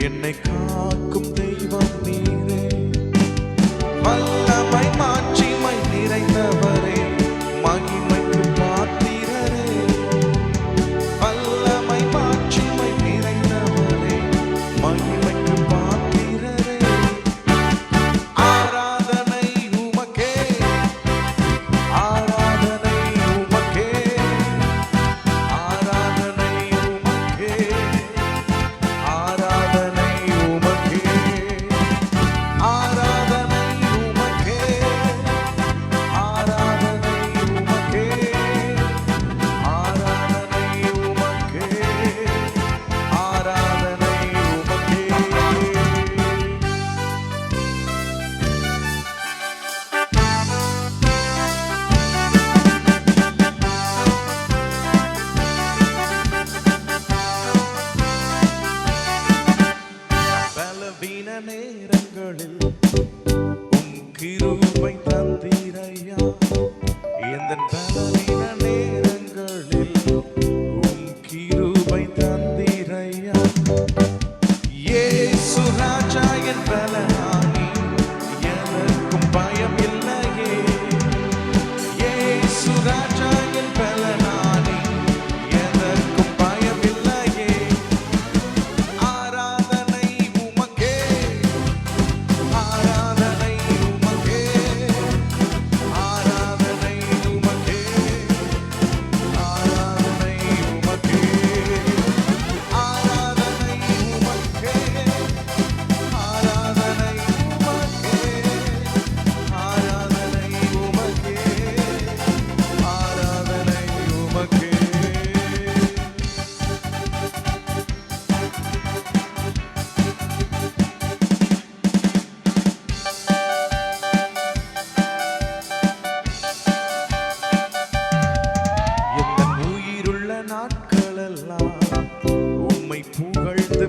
என்னை காக்கும் தெய்வம் நீரே. வல்லமை மாட்சிமை நிறைந்தவரே, மகிமைக்கு பாத்திரரே. வல்லமை மாட்சிமை நிறைந்தவரே, மகிமைக்கு பாத்திரரே. ஆராதனை உமக்கே, ஆராதனை உமக்கே, ஆராதனை உமக்கே, ஆராதனை உமக்கே, ஆராதனை உமக்கே, ஆராதனை உமக்கே, ஆராதனை உமக்கே, ஆராதனை உமக்கே. பலவீன நேரங்களில் உம் கிருபை தந்தீரையா. எந்தன் பலவீன நேரங்களில் உம் கிருபை தந்தீரையா. இயேசு ராஜா என் பலனானி, எனக்கும் பயம் இல்லையே. இயேசு ராஜா என் பலனானி, எனக்கும் பயம் இல்லையே. ஆராதனை உமக்கே, ஆராதனை உமக்கே, ஆராதனை உமக்கே, ஆராதனை உமக்கே, ஆராதனை உமக்கே, ஆராதனை உமக்கே, ஆராதனை உமக்கே, ஆராதனை உமக்கே. என் உயிருள்ள நாட்களெல்லாம் உம்மை புகழ்ந்து